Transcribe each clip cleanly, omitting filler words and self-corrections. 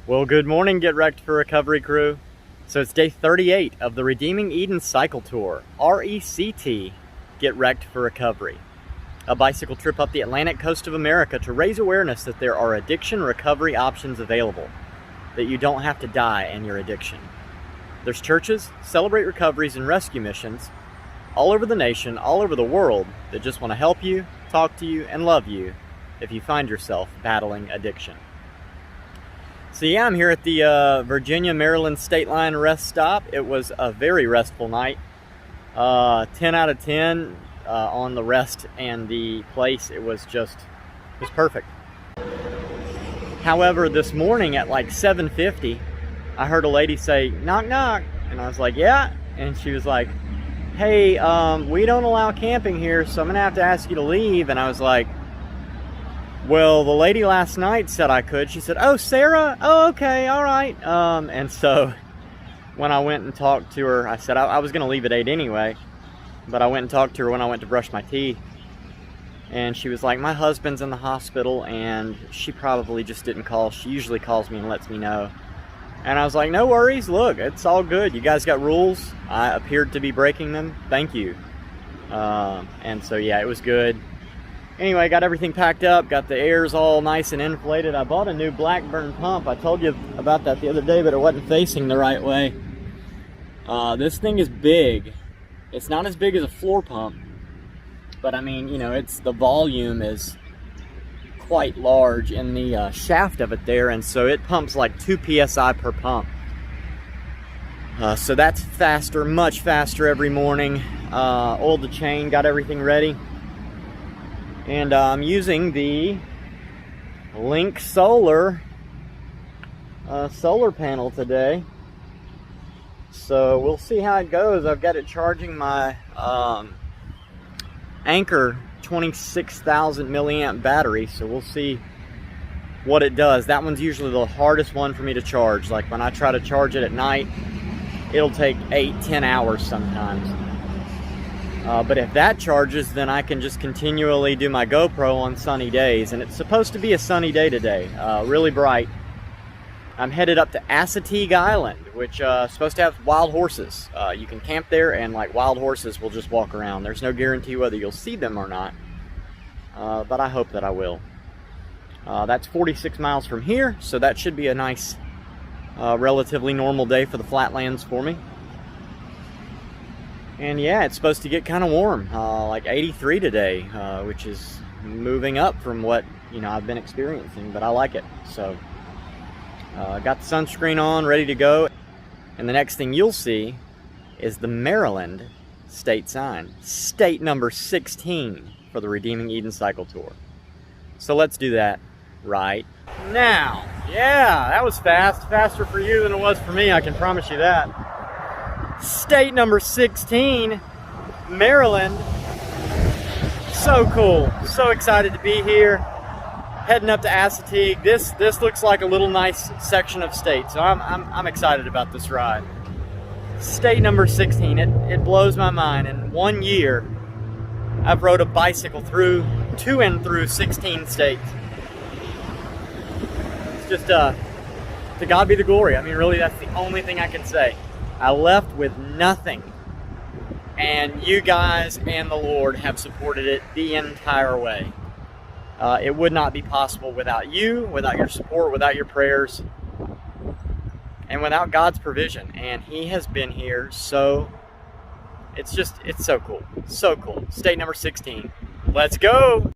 Well, good morning, Get Wrecked for Recovery crew. So it's day 38 of the Redeeming Eden Cycle Tour, RECT, Get Wrecked for Recovery. A bicycle trip up the Atlantic coast of America to raise awareness that there are addiction recovery options available, that you don't have to die in your addiction. There's churches, celebrate recoveries, and rescue missions all over the nation, all over the world, that just want to help you, talk to you, and love you if you find yourself battling addiction. So yeah, I'm here at the Virginia-Maryland state line rest stop. It was a very restful night. 10 out of 10 on the rest and the place. It was perfect. However, this morning at like 7:50, I heard a lady say, "Knock, knock." And I was like, "Yeah." And she was like, "Hey, we don't allow camping here, so I'm gonna have to ask you to leave." And I was like, "Well, the lady last night said I could." She said, "Oh, Sarah? Oh, okay, all right." And so when I went and talked to her, I said I was going to leave at 8 anyway, but I went and talked to her when I went to brush my teeth. And she was like, "My husband's in the hospital, and she probably just didn't call. She usually calls me and lets me know." And I was like, "No worries. Look, it's all good. You guys got rules. I appeared to be breaking them. Thank you." And so, yeah, it was good. Anyway, got everything packed up, got the airs all nice and inflated. I bought a new Blackburn pump. I told you about that the other day, but it wasn't facing the right way. This thing is big. It's not as big as a floor pump, but I mean, you know, the volume is quite large in the shaft of it there, and so it pumps like 2 PSI per pump. So that's faster, much faster every morning. Oiled the chain, got everything ready. And I'm using the Link solar panel today. So we'll see how it goes. I've got it charging my Anchor 26,000 milliamp battery. So we'll see what it does. That one's usually the hardest one for me to charge. Like when I try to charge it at night, it'll take 8-10 hours sometimes. But if that charges, then I can just continually do my GoPro on sunny days. And it's supposed to be a sunny day today, really bright. I'm headed up to Assateague Island, which is supposed to have wild horses. You can camp there, and like wild horses will just walk around. There's no guarantee whether you'll see them or not, but I hope that I will. That's 46 miles from here, so that should be a nice, relatively normal day for the flatlands for me. And yeah, it's supposed to get kind of warm, like 83 today, which is moving up from what, you know, I've been experiencing, but I like it. So, got the sunscreen on, ready to go. And the next thing you'll see is the Maryland state sign, state number 16 for the Redeeming Eden Cycle Tour. So let's do that right now. Yeah, that was fast, faster for you than it was for me, I can promise you that. State number 16, Maryland. So cool. So excited to be here. Heading up to Assateague. This looks like a little nice section of state, so I'm excited about this ride. State number 16. It blows my mind. In 1 year, I've rode a bicycle through 16 states. It's just to God be the glory. I mean, really, that's the only thing I can say. I left with nothing, and you guys and the Lord have supported it the entire way. It would not be possible without you, without your support, without your prayers, and without God's provision. And He has been here, so it's so cool. So cool. State number 16. Let's go!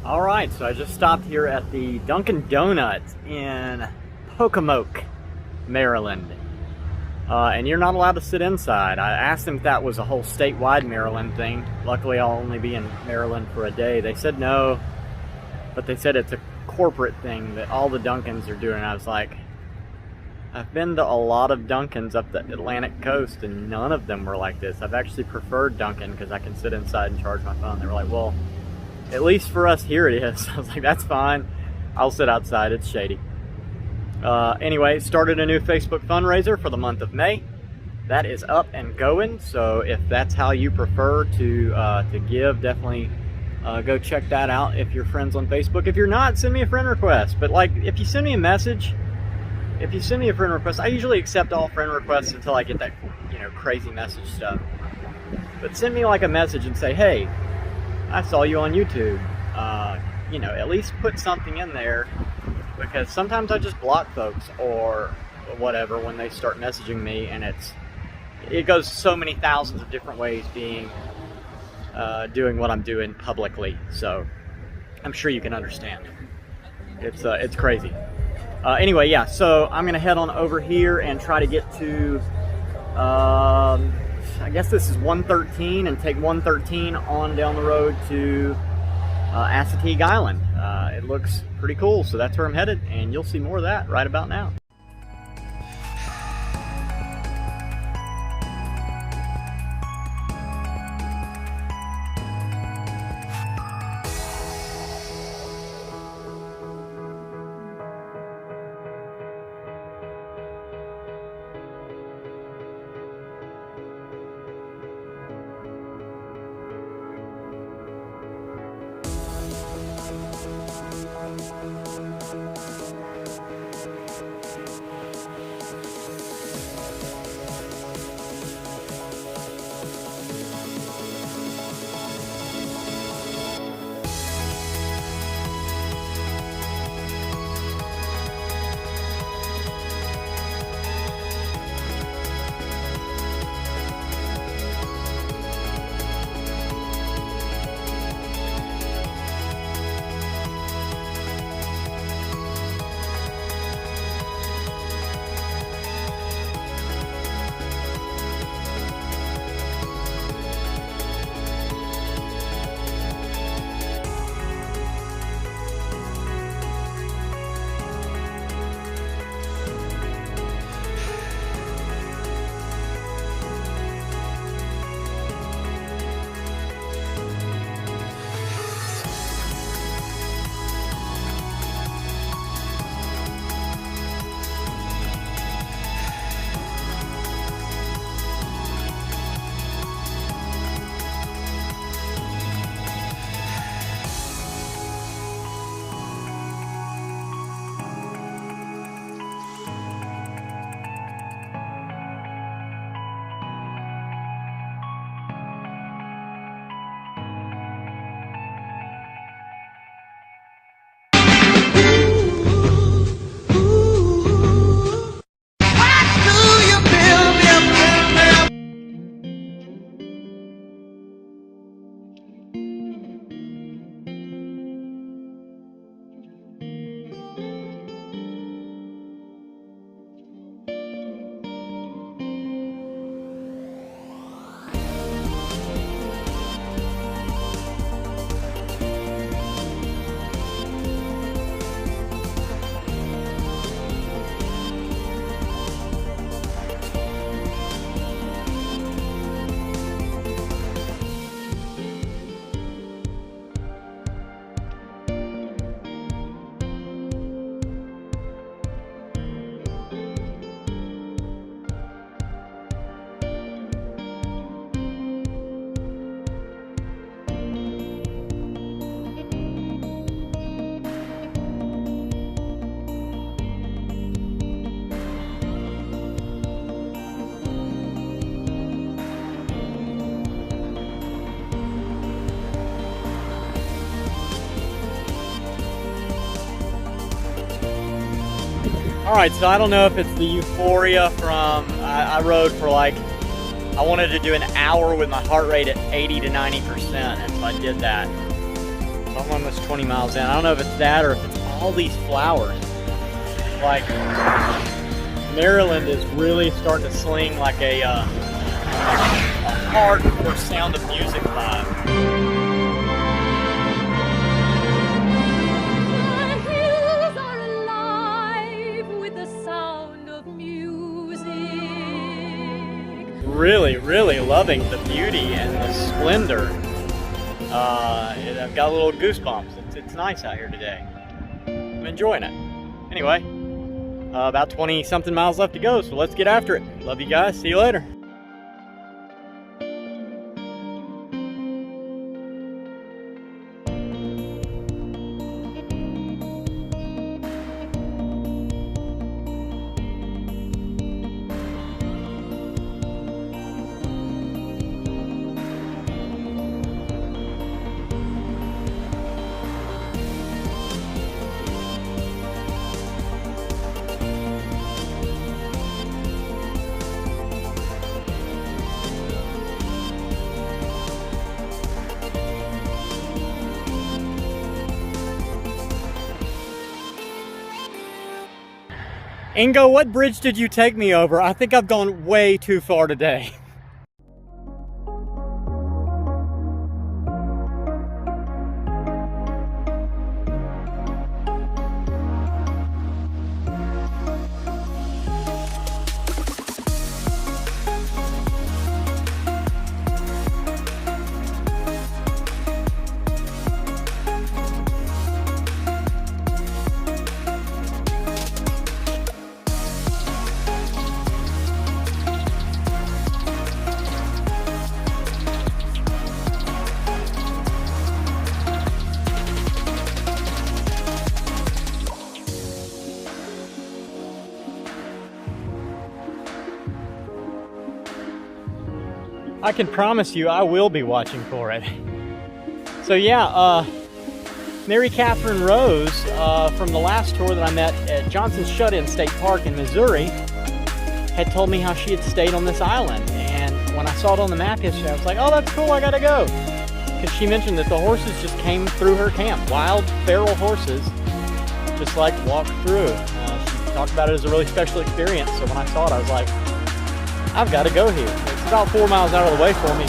All right, so I just stopped here at the Dunkin' Donuts in Pocomoke, Maryland. And you're not allowed to sit inside. I asked them if that was a whole statewide Maryland thing. Luckily, I'll only be in Maryland for a day. They said no, but they said it's a corporate thing that all the Dunkins are doing. I was like, I've been to a lot of Dunkins up the Atlantic coast, and none of them were like this. I've actually preferred Dunkin' because I can sit inside and charge my phone. They were like, well, at least for us here it is. I was like, that's fine. I'll sit outside. It's shady. Anyway, started a new Facebook fundraiser for the month of May. That is up and going. So if that's how you prefer to give, definitely go check that out if you're friends on Facebook. If you're not, send me a friend request. But like, if you send me a message, I usually accept all friend requests until I get that, crazy message stuff. But send me like a message and say, hey, I saw you on YouTube. At least put something in there, because sometimes I just block folks or whatever when they start messaging me, and it goes so many thousands of different ways doing what I'm doing publicly. So I'm sure you can understand. It's crazy. Anyway, yeah, so I'm gonna head on over here and try to get to I guess this is 113, and take 113 on down the road to Assateague Island. It looks pretty cool, so that's where I'm headed, and you'll see more of that right about now. Alright, so I don't know if it's the euphoria from, I rode for like, I wanted to do an hour with my heart rate at 80 to 90%, and so I did that. My I'm almost 20 miles in. I don't know if it's that or if it's all these flowers. Like, Maryland is really starting to sling like a hardcore Sound of Music vibe. Really loving the beauty and the splendor. I've got a little goosebumps. It's nice out here today. I'm enjoying it. Anyway, about 20 something miles left to go, so let's get after it. Love you guys. See you later. Ingo, what bridge did you take me over? I think I've gone way too far today. I can promise you I will be watching for it. So yeah, Mary Catherine Rose from the last tour that I met at Johnson's Shut-In State Park in Missouri had told me how she had stayed on this island. And when I saw it on the map yesterday, I was like, oh, that's cool, I gotta go. Because she mentioned that the horses just came through her camp. Wild, feral horses just like walked through. She talked about it as a really special experience. So when I saw it, I was like, I've got to go here. It's about 4 miles out of the way for me,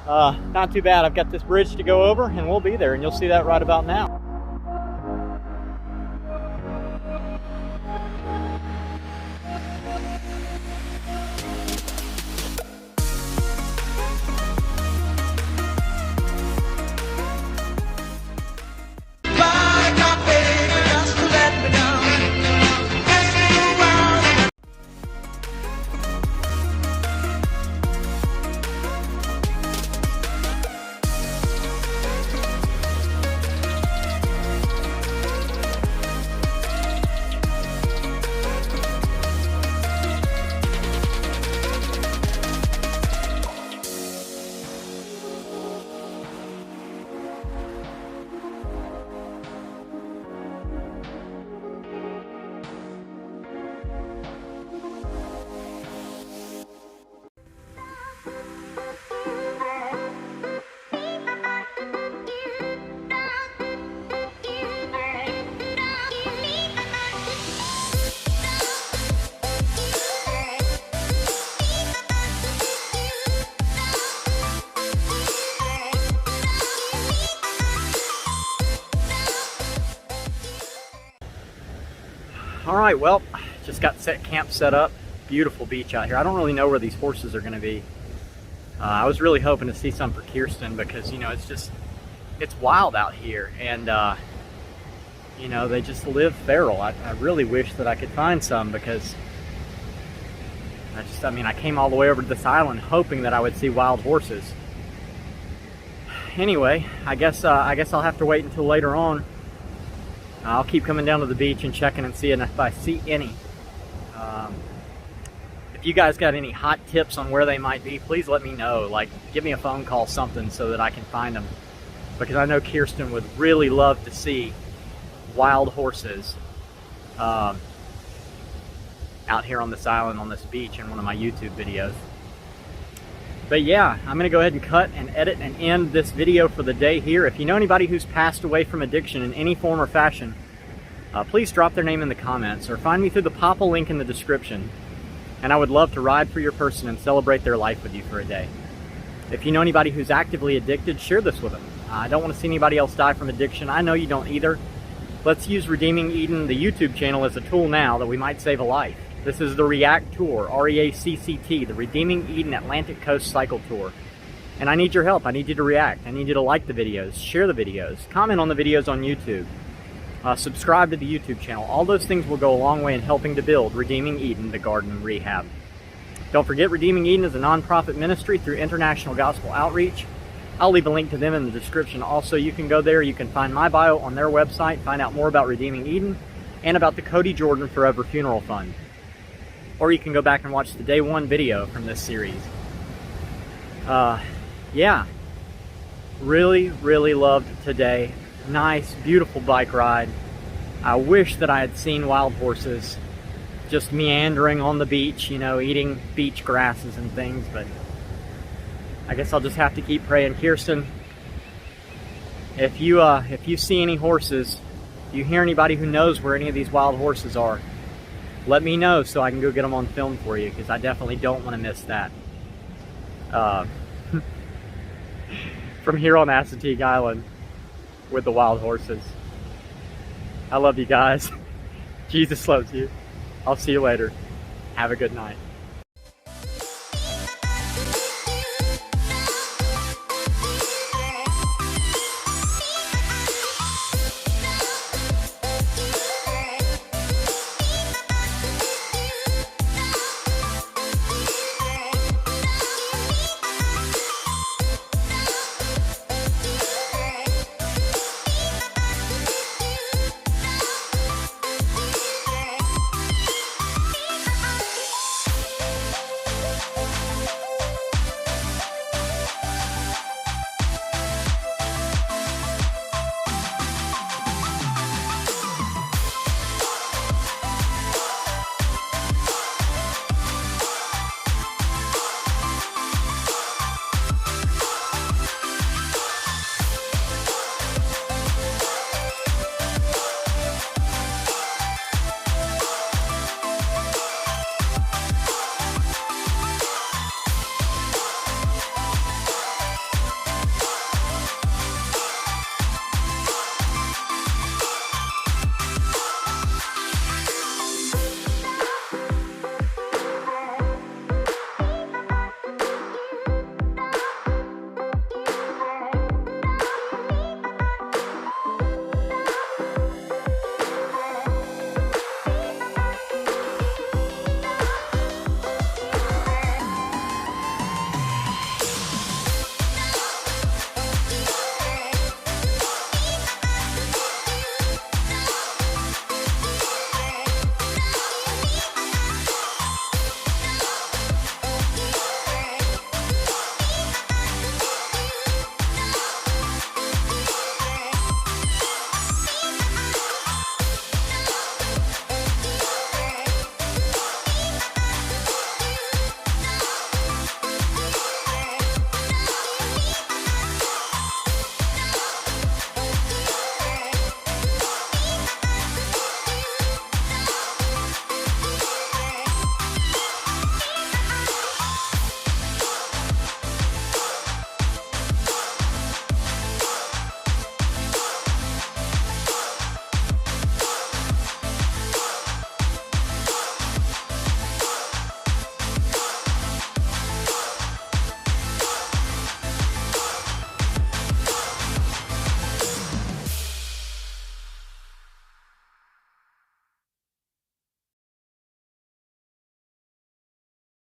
but not too bad. I've got this bridge to go over and we'll be there, and you'll see that right about now. All right, well, just got camp set up. Beautiful beach out here. I don't really know where these horses are gonna be. I was really hoping to see some for Kirsten because, you know, it's wild out here, and you know, they just live feral. I really wish that I could find some because I mean, I came all the way over to this island hoping that I would see wild horses. Anyway, I guess I'll have to wait until later on. I'll keep coming down to the beach and checking and seeing if I see any. If you guys got any hot tips on where they might be, please let me know. Like, give me a phone call, something, so that I can find them. Because I know Kirsten would really love to see wild horses out here on this island, on this beach, in one of my YouTube videos. But yeah, I'm gonna go ahead and cut and edit and end this video for the day here. If you know anybody who's passed away from addiction in any form or fashion, please drop their name in the comments or find me through the Papa link in the description. And I would love to ride for your person and celebrate their life with you for a day. If you know anybody who's actively addicted, share this with them. I don't want to see anybody else die from addiction. I know you don't either. Let's use Redeeming Eden, the YouTube channel, as a tool now that we might save a life. This is the REACCT Tour, R-E-A-C-C-T, the Redeeming Eden Atlantic Coast Cycle Tour. And I need your help. I need you to react. I need you to like the videos, share the videos, comment on the videos on YouTube, subscribe to the YouTube channel. All those things will go a long way in helping to build Redeeming Eden, the Garden Rehab. Don't forget, Redeeming Eden is a nonprofit ministry through International Gospel Outreach. I'll leave a link to them in the description. Also, you can go there. You can find my bio on their website, find out more about Redeeming Eden and about the Cody Jordan Forever Funeral Fund. Or you can go back and watch the day one video from this series. Yeah, really, really loved today. Nice, beautiful bike ride. I wish that I had seen wild horses just meandering on the beach, you know, eating beach grasses and things, but I guess I'll just have to keep praying. Kirsten, if you see any horses, if you hear anybody who knows where any of these wild horses are, let me know so I can go get them on film for you, because I definitely don't want to miss that. From here on Assateague Island with the wild horses. I love you guys. Jesus loves you. I'll see you later. Have a good night.